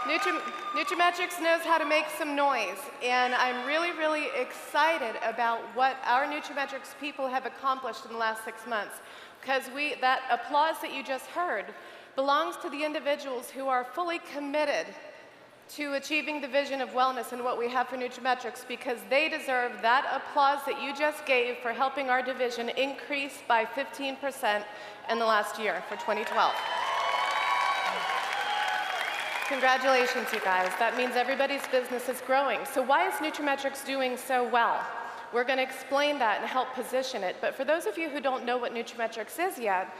nutraMetrix knows how to make some noise, and I'm really, really excited about what our nutraMetrix people have accomplished in the last 6 months, because that applause that you just heard belongs to the individuals who are fully committed to achieving the vision of wellness and what we have for nutraMetrix, because they deserve that applause that you just gave for helping our division increase by 15% in the last year for 2012. Congratulations, you guys. That means everybody's business is growing. So why is nutraMetrix doing so well? We're going to explain that and help position it. But for those of you who don't know what nutraMetrix is yet,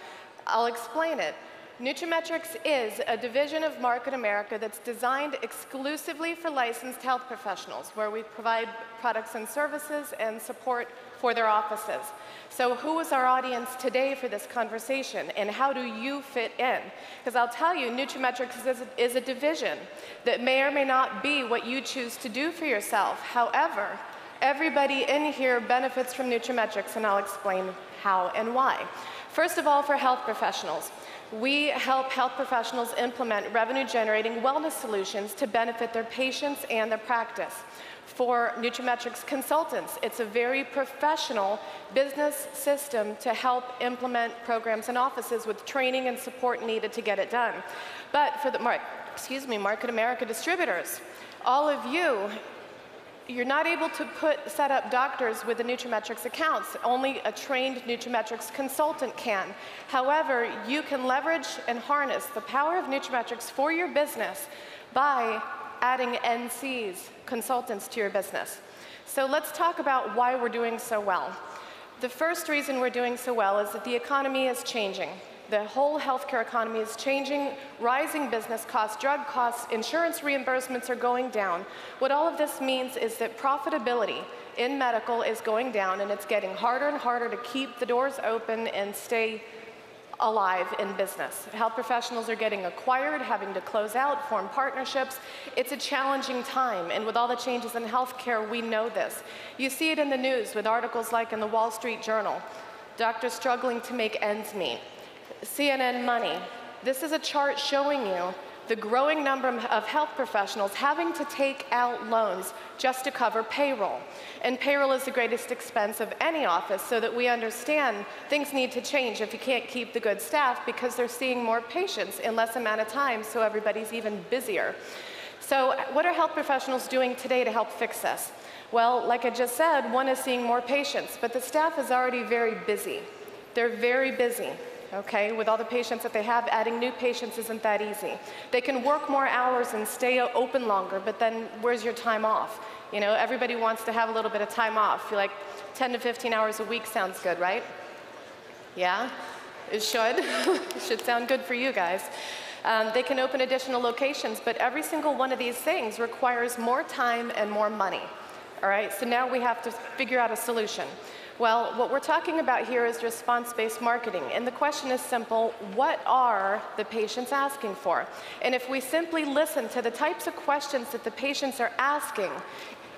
I'll explain it. nutraMetrix is a division of Market America that's designed exclusively for licensed health professionals, where we provide products and services and support for their offices. So who is our audience today for this conversation, and how do you fit in? Because I'll tell you, nutraMetrix is a division that may or may not be what you choose to do for yourself. However, everybody in here benefits from nutraMetrix, and I'll explain how and why. First of all, for health professionals, we help health professionals implement revenue-generating wellness solutions to benefit their patients and their practice. For nutraMetrix consultants, it's a very professional business system to help implement programs in offices with training and support needed to get it done. But for the Market America distributors, all of you, you're not able to set up doctors with the nutraMetrix accounts. Only a trained nutraMetrix consultant can. However, you can leverage and harness the power of nutraMetrix for your business by adding NCs, consultants, to your business. So let's talk about why we're doing so well. The first reason we're doing so well is that the economy is changing. The whole healthcare economy is changing, rising business costs, drug costs, insurance reimbursements are going down. What all of this means is that profitability in medical is going down, and it's getting harder and harder to keep the doors open and stay alive in business. Health professionals are getting acquired, having to close out, form partnerships. It's a challenging time, and with all the changes in healthcare, we know this. You see it in the news with articles like in the Wall Street Journal, doctors struggling to make ends meet. CNN Money. This is a chart showing you the growing number of health professionals having to take out loans just to cover payroll. And payroll is the greatest expense of any office, so that we understand things need to change if you can't keep the good staff, because they're seeing more patients in less amount of time, so everybody's even busier. So what are health professionals doing today to help fix this? Well, like I just said, one is seeing more patients, but the staff is already very busy. They're very busy. Okay, with all the patients that they have, adding new patients isn't that easy. They can work more hours and stay open longer, but then where's your time off? You know, everybody wants to have a little bit of time off. You're like, 10 to 15 hours a week sounds good, right? Yeah, it should. It should sound good for you guys. They can open additional locations, but every single one of these things requires more time and more money. All right, so now we have to figure out a solution. Well, what we're talking about here is response-based marketing, and the question is simple: what are the patients asking for? And if we simply listen to the types of questions that the patients are asking,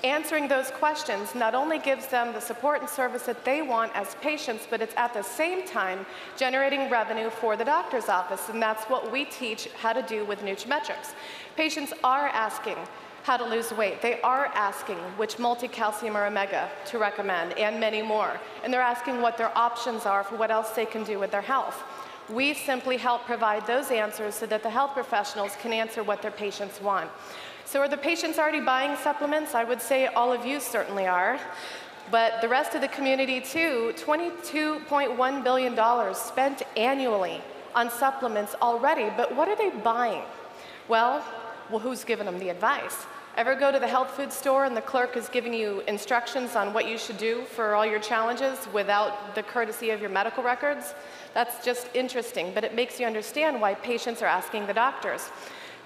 answering those questions not only gives them the support and service that they want as patients, but it's at the same time generating revenue for the doctor's office, and that's what we teach how to do with nutraMetrix. Patients are asking how to lose weight. They are asking which multi-calcium or omega to recommend, and many more. And they're asking what their options are for what else they can do with their health. We simply help provide those answers so that the health professionals can answer what their patients want. So are the patients already buying supplements? I would say all of you certainly are. But the rest of the community too. $22.1 billion spent annually on supplements already, but what are they buying? Well, who's giving them the advice? Ever go to the health food store and the clerk is giving you instructions on what you should do for all your challenges without the courtesy of your medical records? That's just interesting, but it makes you understand why patients are asking the doctors.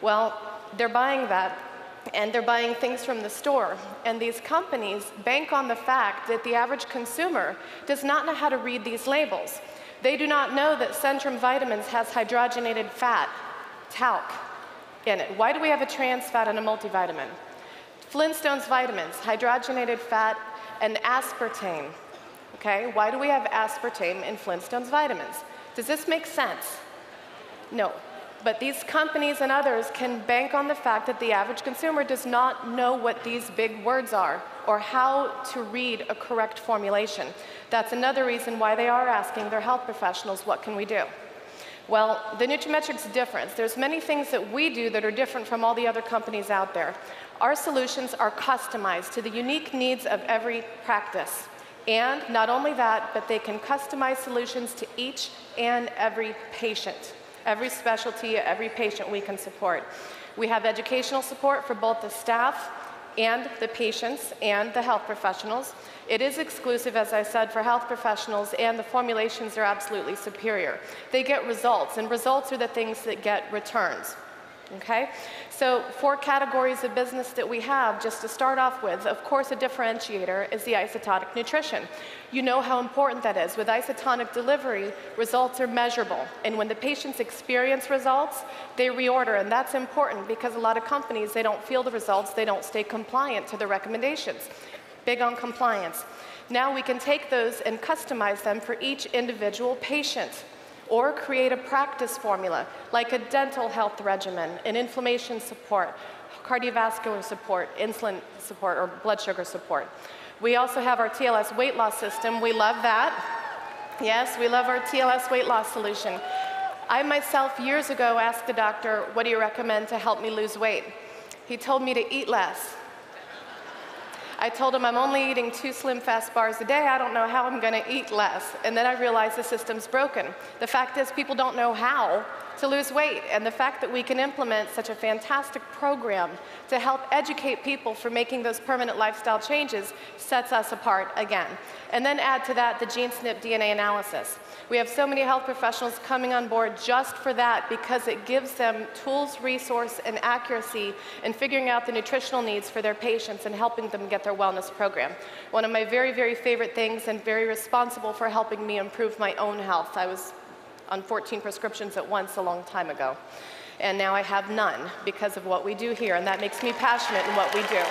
Well, they're buying that, and they're buying things from the store. And these companies bank on the fact that the average consumer does not know how to read these labels. They do not know that Centrum Vitamins has hydrogenated fat, talc, in it. Why do we have a trans fat in a multivitamin? Flintstones vitamins, hydrogenated fat, and aspartame. Okay, why do we have aspartame in Flintstones vitamins? Does this make sense? No. But these companies and others can bank on the fact that the average consumer does not know what these big words are or how to read a correct formulation. That's another reason why they are asking their health professionals, what can we do? Well, the nutraMetrix difference, there's many things that we do that are different from all the other companies out there. Our solutions are customized to the unique needs of every practice. And not only that, but they can customize solutions to each and every patient. Every specialty, every patient we can support. We have educational support for both the staff and the patients and the health professionals. It is exclusive, as I said, for health professionals, and the formulations are absolutely superior. They get results, and results are the things that get returns. Okay? So 4 categories of business that we have, just to start off with. Of course, a differentiator is the isotonic nutrition. You know how important that is. With isotonic delivery, results are measurable. And when the patients experience results, they reorder. And that's important because a lot of companies, they don't feel the results, they don't stay compliant to the recommendations. Big on compliance. Now we can take those and customize them for each individual patient, or create a practice formula, like a dental health regimen, an inflammation support, cardiovascular support, insulin support, or blood sugar support. We also have our TLS weight loss system. We love that. Yes, we love our TLS weight loss solution. I myself, years ago, asked the doctor, what do you recommend to help me lose weight? He told me to eat less. I told him I'm only eating 2 Slim Fast bars a day. I don't know how I'm going to eat less. And then I realized the system's broken. The fact is, people don't know how to lose weight. And the fact that we can implement such a fantastic program to help educate people for making those permanent lifestyle changes sets us apart again. And then add to that the gene SNP DNA analysis. We have so many health professionals coming on board just for that, because it gives them tools, resource, and accuracy in figuring out the nutritional needs for their patients and helping them get their wellness program. One of my very, very favorite things, and very responsible for helping me improve my own health. I was on 14 prescriptions at once a long time ago. And now I have none because of what we do here, and that makes me passionate in what we do.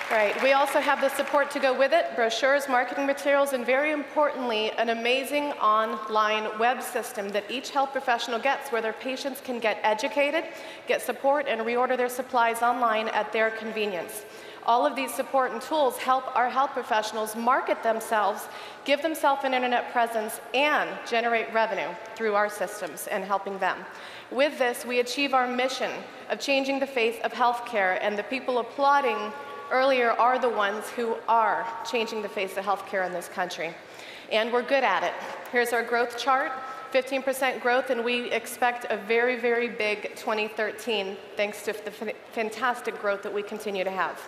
Right. We also have the support to go with it, brochures, marketing materials, and very importantly, an amazing online web system that each health professional gets, where their patients can get educated, get support, and reorder their supplies online at their convenience. All of these support and tools help our health professionals market themselves, give themselves an internet presence, and generate revenue through our systems and helping them. With this, we achieve our mission of changing the face of healthcare, and the people applauding earlier are the ones who are changing the face of healthcare in this country. And we're good at it. Here's our growth chart, 15% growth, and we expect a very, very big 2013, thanks to the fantastic growth that we continue to have.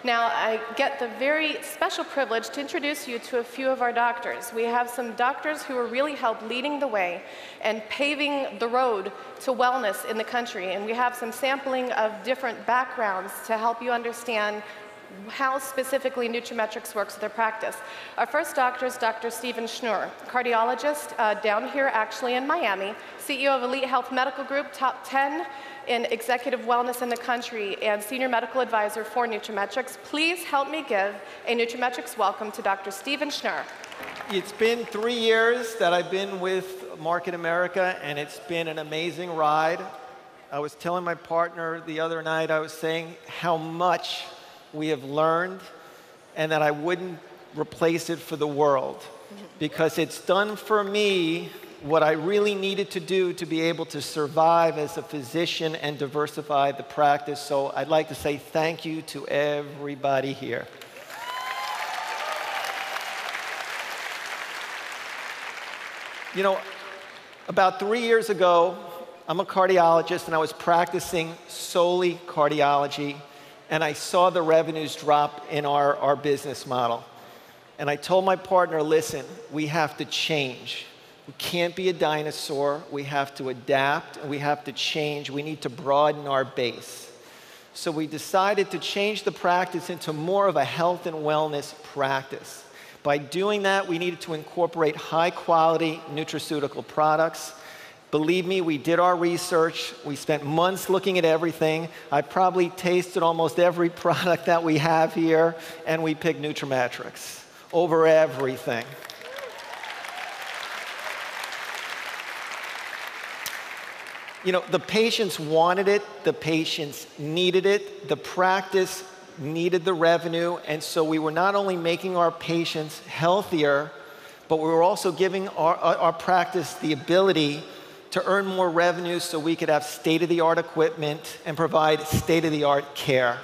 Now, I get the very special privilege to introduce you to a few of our doctors. We have some doctors who are really helped leading the way and paving the road to wellness in the country. And we have some sampling of different backgrounds to help you understand how specifically nutraMetrix works with their practice. Our first doctor is Dr. Steven Schnur, cardiologist down here actually in Miami, CEO of Elite Health Medical Group, top 10 in executive wellness in the country, and senior medical advisor for nutraMetrix. Please help me give a nutraMetrix welcome to Dr. Steven Schnur. It's been 3 years that I've been with Market America, and it's been an amazing ride. I was telling my partner the other night, I was saying how much we have learned, and that I wouldn't replace it for the world, because it's done for me what I really needed to do to be able to survive as a physician and diversify the practice. So I'd like to say thank you to everybody here. You know, about 3 years ago, I'm a cardiologist, and I was practicing solely cardiology, and I saw the revenues drop in our business model. And I told my partner, listen, we have to change. We can't be a dinosaur. We have to adapt, and we have to change. We need to broaden our base. So we decided to change the practice into more of a health and wellness practice. By doing that, we needed to incorporate high-quality nutraceutical products. Believe me, we did our research. We spent months looking at everything. I probably tasted almost every product that we have here, and we picked nutraMetrix over everything. You know, the patients wanted it, the patients needed it, the practice needed the revenue, and so we were not only making our patients healthier, but we were also giving our practice the ability to earn more revenue so we could have state-of-the-art equipment and provide state-of-the-art care.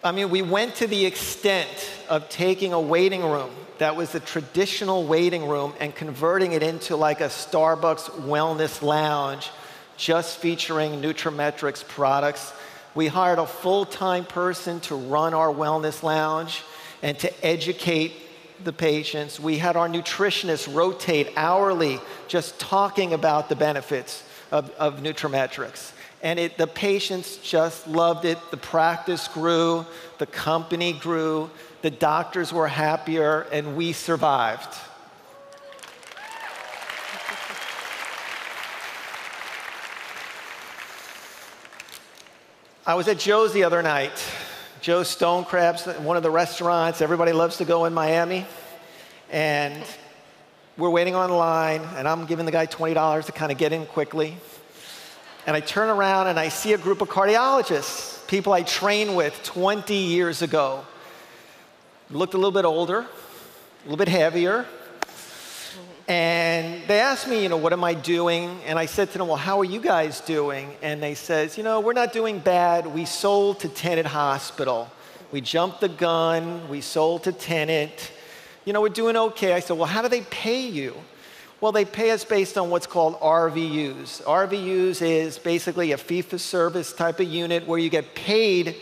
I mean, we went to the extent of taking a waiting room that was a traditional waiting room and converting it into like a Starbucks wellness lounge, just featuring nutraMetrix products. We hired a full-time person to run our wellness lounge and to educate the patients. We had our nutritionists rotate hourly just talking about the benefits of nutraMetrix. And the patients just loved it. The practice grew, the company grew, the doctors were happier, and we survived. I was at Joe's the other night. Joe's Stone Crabs, one of the restaurants everybody loves to go in Miami. And we're waiting online, and I'm giving the guy $20 to kind of get in quickly. And I turn around and I see a group of cardiologists, people I trained with 20 years ago. Looked a little bit older, a little bit heavier. And they asked me, you know, what am I doing? And I said to them, well, how are you guys doing? And they said, you know, we're not doing bad. We sold to Tenet Hospital. We jumped the gun. We sold to Tenet. You know, we're doing okay. I said, well, how do they pay you? Well, they pay us based on what's called RVUs. RVUs is basically a fee-for-service type of unit where you get paid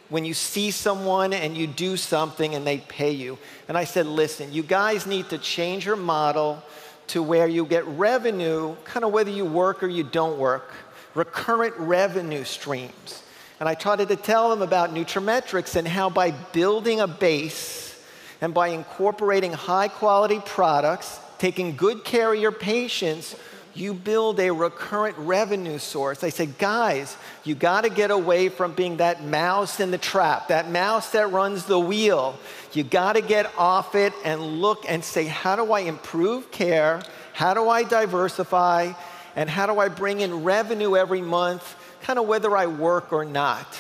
when you see someone and you do something and they pay you. And I said, listen, you guys need to change your model to where you get revenue, kind of whether you work or you don't work, recurrent revenue streams. And I tried to tell them about nutraMetrix and how by building a base and by incorporating high-quality products, taking good care of your patients, you build a recurrent revenue source. I said, guys, you got to get away from being that mouse in the trap, that mouse that runs the wheel. You got to get off it and look and say, how do I improve care? How do I diversify? And how do I bring in revenue every month, kind of whether I work or not?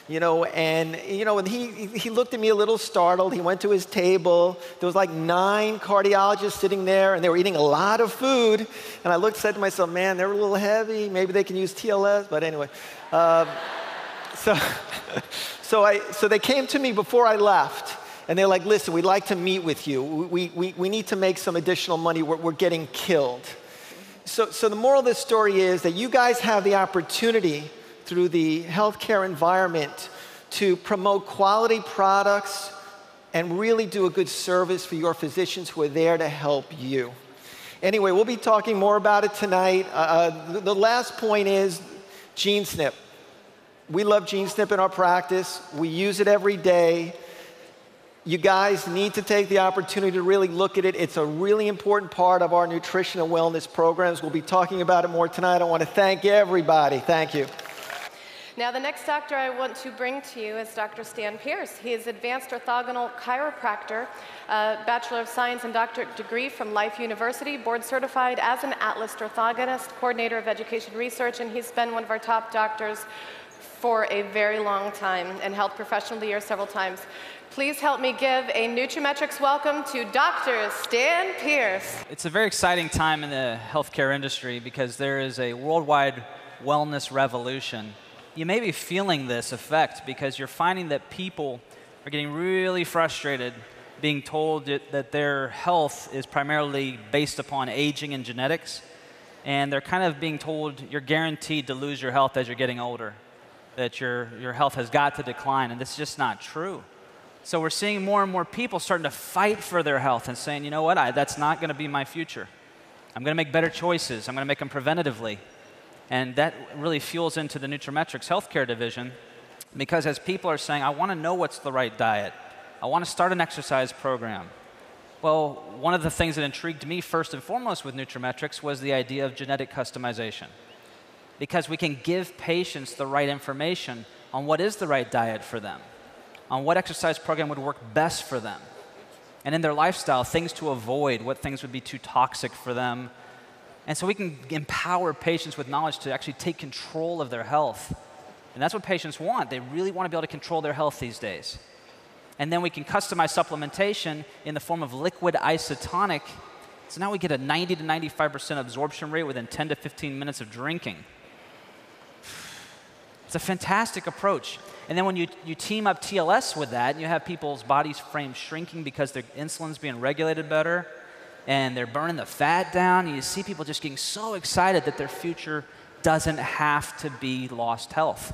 You know, and he looked at me a little startled. He went to his table. There was like 9 cardiologists sitting there, and they were eating a lot of food. And I said to myself, man, they're a little heavy. Maybe they can use TLS. But anyway, so they came to me before I left, and they're like, listen, we'd like to meet with you. We need to make some additional money. We're getting killed. So the moral of this story is that you guys have the opportunity through the healthcare environment to promote quality products and really do a good service for your physicians who are there to help you. Anyway, we'll be talking more about it tonight. The last point is GeneSnip. We love GeneSnip in our practice. We use it every day. You guys need to take the opportunity to really look at it. It's a really important part of our nutrition and wellness programs. We'll be talking about it more tonight. I want to thank everybody. Thank you. Now, the next doctor I want to bring to you is Dr. Stan Pierce. He is advanced orthogonal chiropractor, Bachelor of Science and Doctorate degree from Life University, board certified as an Atlas orthogonist, coordinator of education research, and he's been one of our top doctors for a very long time and held Professional of the Year several times. Please help me give a nutraMetrix welcome to Dr. Stan Pierce. It's a very exciting time in the healthcare industry because there is a worldwide wellness revolution. You may be feeling this effect because you're finding that people are getting really frustrated being told that their health is primarily based upon aging and genetics, and they're kind of being told you're guaranteed to lose your health as you're getting older, that your health has got to decline, and this is just not true. So we're seeing more and more people starting to fight for their health and saying, you know what, that's not going to be my future. I'm going to make better choices. I'm going to make them preventatively. And that really fuels into the nutraMetrix healthcare division because as people are saying, I want to know what's the right diet. I want to start an exercise program. Well, one of the things that intrigued me first and foremost with nutraMetrix was the idea of genetic customization. Because we can give patients the right information on what is the right diet for them, on what exercise program would work best for them, and in their lifestyle, things to avoid, what things would be too toxic for them, And so we can empower patients with knowledge to actually take control of their health. And that's what patients want. They really want to be able to control their health these days. And then we can customize supplementation in the form of liquid isotonic. So now we get a 90 to 95% absorption rate within 10 to 15 minutes of drinking. It's a fantastic approach. And then when you team up TLS with that, and you have people's bodies frames shrinking because their insulin's being regulated better, and they're burning the fat down, and you see people just getting so excited that their future doesn't have to be lost health.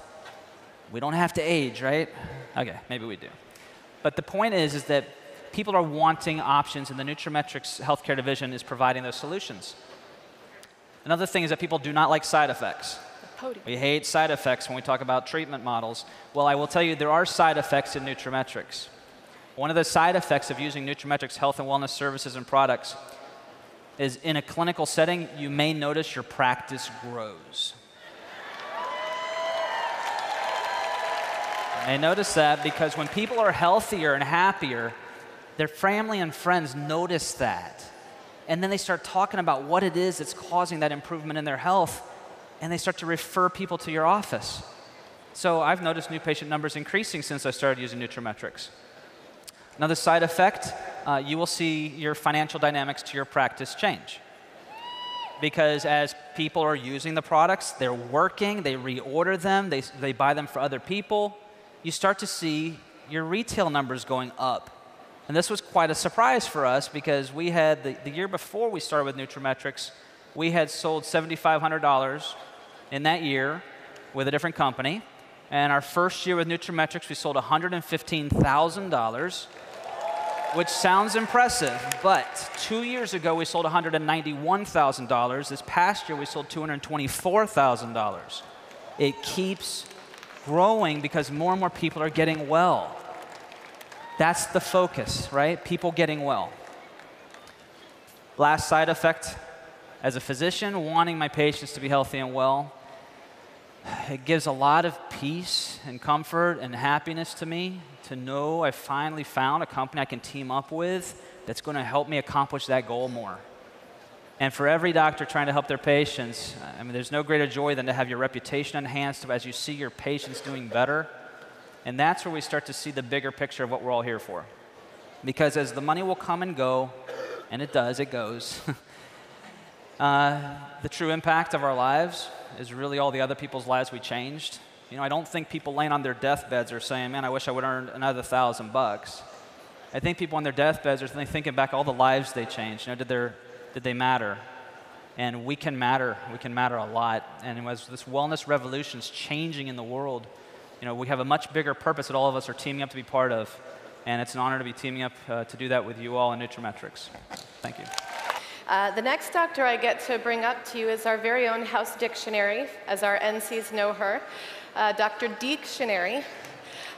We don't have to age, right? Okay, maybe we do. But the point is that people are wanting options, and the nutraMetrix healthcare division is providing those solutions. Another thing is that people do not like side effects. We hate side effects when we talk about treatment models. Well, I will tell you there are side effects in nutraMetrix. One of the side effects of using nutraMetrix health and wellness services and products is in a clinical setting, you may notice your practice grows. You may notice that because when people are healthier and happier, their family and friends notice that. And then they start talking about what it is that's causing that improvement in their health, and they start to refer people to your office. So I've noticed new patient numbers increasing since I started using nutraMetrix. Another side effect, you will see your financial dynamics to your practice change. Because as people are using the products, they're working, they reorder them, they buy them for other people, you start to see your retail numbers going up. And this was quite a surprise for us because we had, the year before we started with nutraMetrix, we had sold $7,500 in that year with a different company. And our first year with nutraMetrix, we sold $115,000, which sounds impressive. But 2 years ago, we sold $191,000. This past year, we sold $224,000. It keeps growing because more and more people are getting well. That's the focus, right? People getting well. Last side effect. As a physician, wanting my patients to be healthy and well, it gives a lot of peace and comfort and happiness to me to know I finally found a company I can team up with that's going to help me accomplish that goal more. And for every doctor trying to help their patients, I mean, there's no greater joy than to have your reputation enhanced as you see your patients doing better. And that's where we start to see the bigger picture of what we're all here for. Because as the money will come and go, and it does, it goes, the true impact of our lives is really all the other people's lives we changed. You know, I don't think people laying on their deathbeds are saying, man, I wish I would earn another $1,000. I think people on their deathbeds are thinking back all the lives they changed. You know, did they matter? And we can matter. We can matter a lot. And as this wellness revolution is changing in the world, you know, we have a much bigger purpose that all of us are teaming up to be part of. And it's an honor to be teaming up to do that with you all in nutraMetrix. Thank you. The next doctor I get to bring up to you is our very own house dictionary, as our NCs know her, Dr. Dictionary.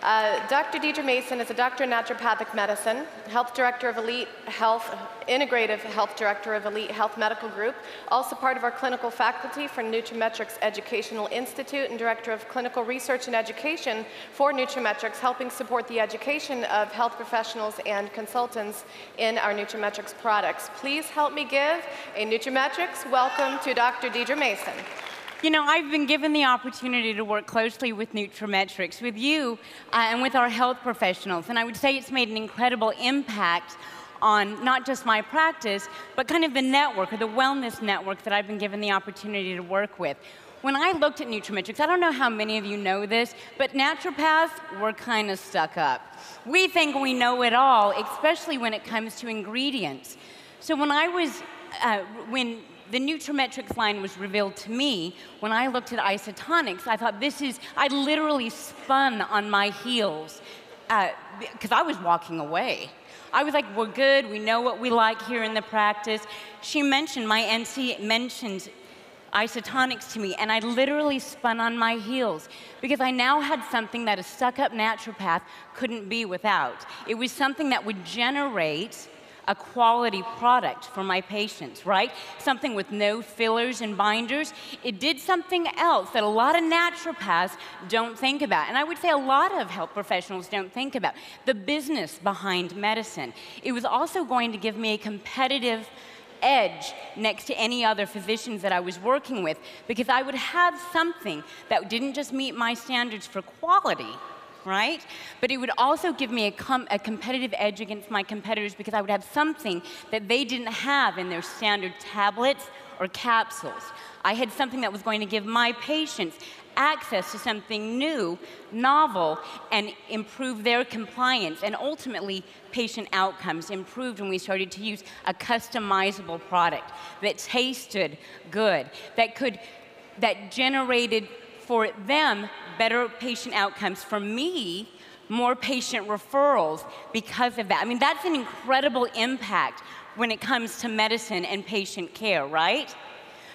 Dr. Deidre Mason is a doctor in naturopathic medicine, health director of Elite Health, integrative health director of Elite Health Medical Group, also part of our clinical faculty for nutraMetrix Educational Institute, and director of clinical research and education for nutraMetrix, helping support the education of health professionals and consultants in our nutraMetrix products. Please help me give a nutraMetrix welcome to Dr. Deidre Mason. You know, I've been given the opportunity to work closely with nutraMetrix, with you, and with our health professionals. And I would say it's made an incredible impact on not just my practice, but kind of the network, or the wellness network that I've been given the opportunity to work with. When I looked at nutraMetrix, I don't know how many of you know this, but naturopaths, we're kind of stuck up. We think we know it all, especially when it comes to ingredients. So when I was, when the nutraMetrix line was revealed to me, when I looked at isotonics, I thought I literally spun on my heels because I was walking away. I was like, we're good, we know what we like here in the practice. She mentioned, my NC mentioned isotonics to me, and I literally spun on my heels because I now had something that a stuck-up naturopath couldn't be without. It was something that would generate a quality product for my patients, right? Something with no fillers and binders. It did something else that a lot of naturopaths don't think about. And I would say a lot of health professionals don't think about. The business behind medicine. It was also going to give me a competitive edge next to any other physicians that I was working with, because I would have something that didn't just meet my standards for quality, right? But it would also give me a competitive edge against my competitors, because I would have something that they didn't have in their standard tablets or capsules. I had something that was going to give my patients access to something new, novel, and improve their compliance, and ultimately patient outcomes improved when we started to use a customizable product that tasted good, that generated for them better patient outcomes. For me, more patient referrals because of that. I mean, that's an incredible impact when it comes to medicine and patient care, right?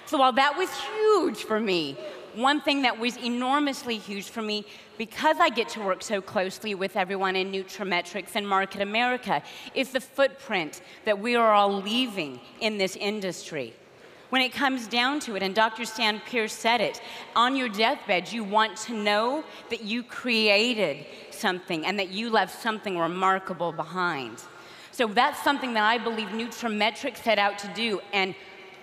So while that was huge for me, one thing that was enormously huge for me, because I get to work so closely with everyone in nutraMetrix and Market America, is the footprint that we are all leaving in this industry. When it comes down to it, and Dr. Stan Pierce said it, on your deathbed, you want to know that you created something and that you left something remarkable behind. So that's something that I believe nutraMetrix set out to do, and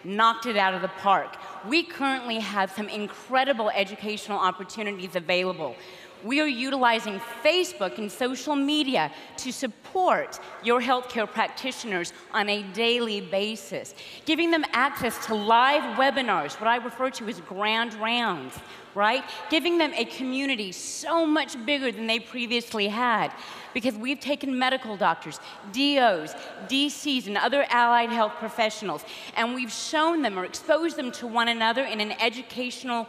knocked it out of the park. We currently have some incredible educational opportunities available. We are utilizing Facebook and social media to support your healthcare practitioners on a daily basis, giving them access to live webinars, what I refer to as grand rounds, right? Giving them a community so much bigger than they previously had, because we've taken medical doctors, DOs, DCs, and other allied health professionals, and we've shown them or exposed them to one another in an educational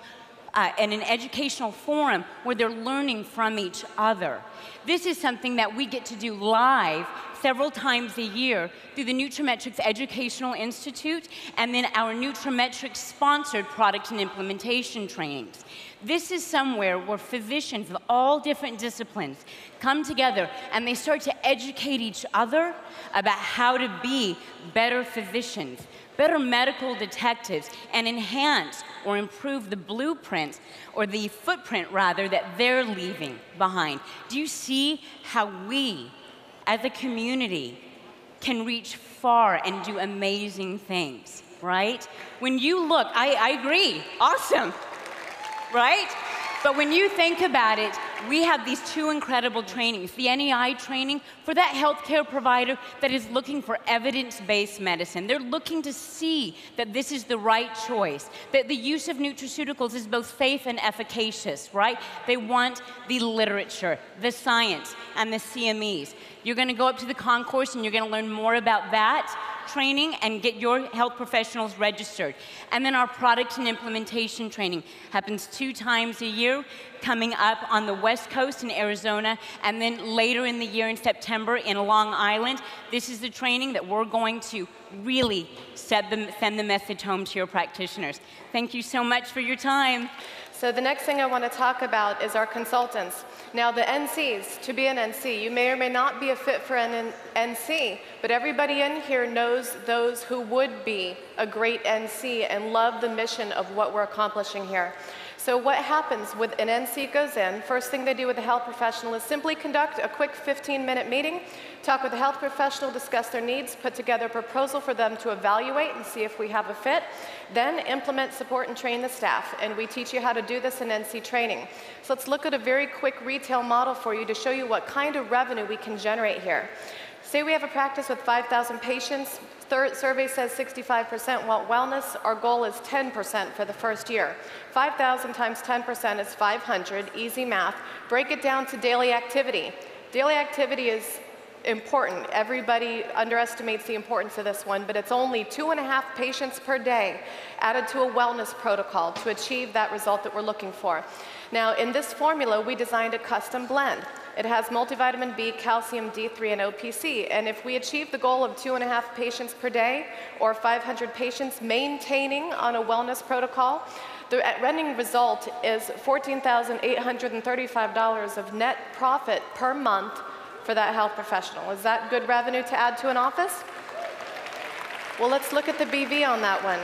forum where they're learning from each other. This is something that we get to do live several times a year through the nutraMetrix Educational Institute, and then our nutraMetrix sponsored product and implementation trainings. This is somewhere where physicians of all different disciplines come together and they start to educate each other about how to be better physicians, better medical detectives, and enhance or improve the blueprint, or the footprint rather, that they're leaving behind. Do you see how we, as a community, can reach far and do amazing things, right? When you look, I agree, awesome, right? But when you think about it, we have these two incredible trainings. The NEI training for that healthcare provider that is looking for evidence-based medicine. They're looking to see that this is the right choice, that the use of nutraceuticals is both safe and efficacious, right? They want the literature, the science, and the CMEs. You're going to go up to the concourse and you're going to learn more about that training and get your health professionals registered. And then our product and implementation training happens 2 times a year, coming up on the West Coast in Arizona, and then later in the year in September in Long Island. This is the training that we're going to really send the message home to your practitioners. Thank you so much for your time. So the next thing I want to talk about is our consultants. Now the NCs, to be an NC, you may or may not be a fit for an NC, but everybody in here knows those who would be a great NC and love the mission of what we're accomplishing here. So what happens with an NC goes in, first thing they do with a health professional is simply conduct a quick 15-minute meeting, talk with the health professional, discuss their needs, put together a proposal for them to evaluate and see if we have a fit, then implement, support, and train the staff. And we teach you how to do this in NC training. So let's look at a very quick retail model for you to show you what kind of revenue we can generate here. Say we have a practice with 5,000 patients. Survey says 65% want wellness. Our goal is 10% for the first year. 5,000 times 10% is 500, easy math. Break it down to daily activity. Daily activity is important. Everybody underestimates the importance of this one, but it's only 2.5 patients per day added to a wellness protocol to achieve that result that we're looking for. Now, in this formula, we designed a custom blend. It has multivitamin B, calcium, D3, and OPC, and if we achieve the goal of 2.5 patients per day, or 500 patients maintaining on a wellness protocol, the running result is $14,835 of net profit per month for that health professional. Is that good revenue to add to an office? Well, let's look at the BV on that one.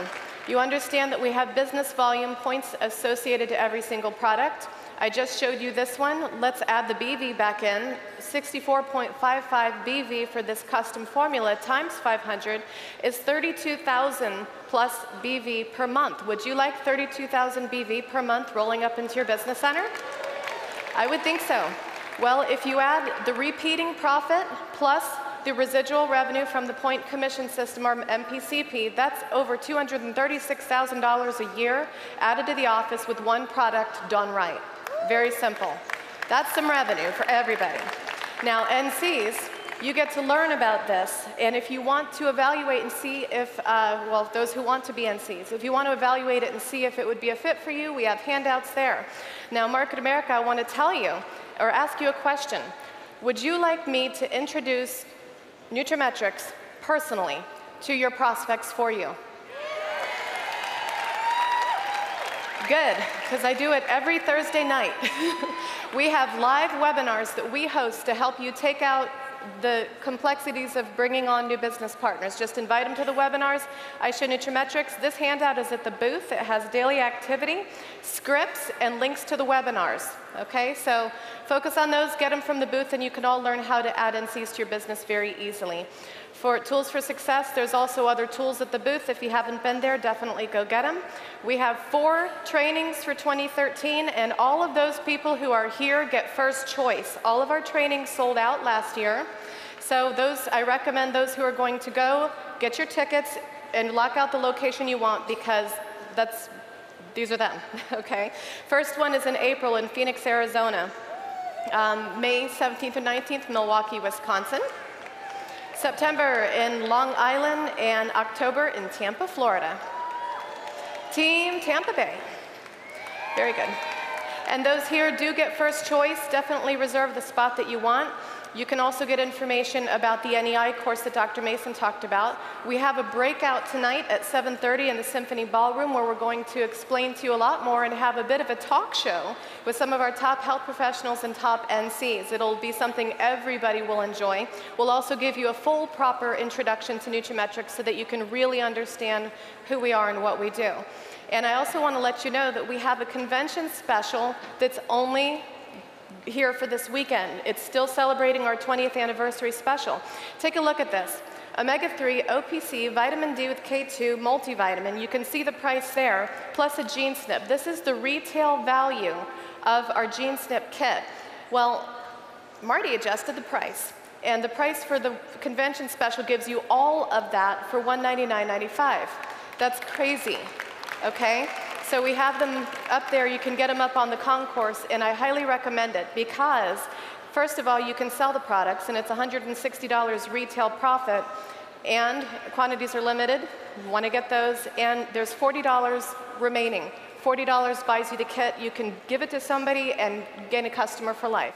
You understand that we have business volume points associated to every single product. I just showed you this one. Let's add the BV back in. 64.55 BV for this custom formula times 500 is 32,000 plus BV per month. Would you like 32,000 BV per month rolling up into your business center? I would think so. Well, if you add the repeating profit plus the residual revenue from the point commission system, or MPCP, that's over $236,000 a year added to the office with one product done right. Very simple. That's some revenue for everybody. Now, NCs, you get to learn about this, and if you want to evaluate and see if, well, those who want to be NCs, if you want to evaluate it and see if it would be a fit for you, we have handouts there. Now, Market America, I want to tell you, or ask you a question. Would you like me to introduce nutraMetrix personally to your prospects for you? Good, because I do it every Thursday night. We have live webinars that we host to help you take out the complexities of bringing on new business partners. Just invite them to the webinars. I show nutraMetrix. This handout is at the booth. It has daily activity, scripts, and links to the webinars. Okay, so focus on those, get them from the booth, and you can all learn how to add NCs to your business very easily. For Tools for Success, there's also other tools at the booth. If you haven't been there, definitely go get them. We have 4 trainings for 2013, and all of those people who are here get first choice. All of our trainings sold out last year. So those, I recommend those who are going to go, get your tickets and lock out the location you want, because these are them, okay? First one is in April in Phoenix, Arizona. May 17th and 19th, Milwaukee, Wisconsin. September in Long Island, and October in Tampa, Florida. Team Tampa Bay. Very good. And those here do get first choice. Definitely reserve the spot that you want. You can also get information about the NEI course that Dr. Mason talked about. We have a breakout tonight at 7:30 in the Symphony Ballroom, where we're going to explain to you a lot more and have a bit of a talk show with some of our top health professionals and top NCs. It'll be something everybody will enjoy. We'll also give you a full, proper introduction to nutraMetrix so that you can really understand who we are and what we do. And I also want to let you know that we have a convention special that's only here for this weekend. It's still celebrating our 20th anniversary special. Take a look at this. Omega-3, OPC, vitamin D with K2, multivitamin. You can see the price there, plus a gene snip. This is the retail value of our gene snip kit. Well, Marty adjusted the price, and the price for the convention special gives you all of that for $199.95. That's crazy, okay? So we have them up there. You can get them up on the concourse, and I highly recommend it because, first of all, you can sell the products, and it's $160 retail profit, and quantities are limited. You want to get those, and there's $40 remaining. $40 buys you the kit. You can give it to somebody and gain a customer for life.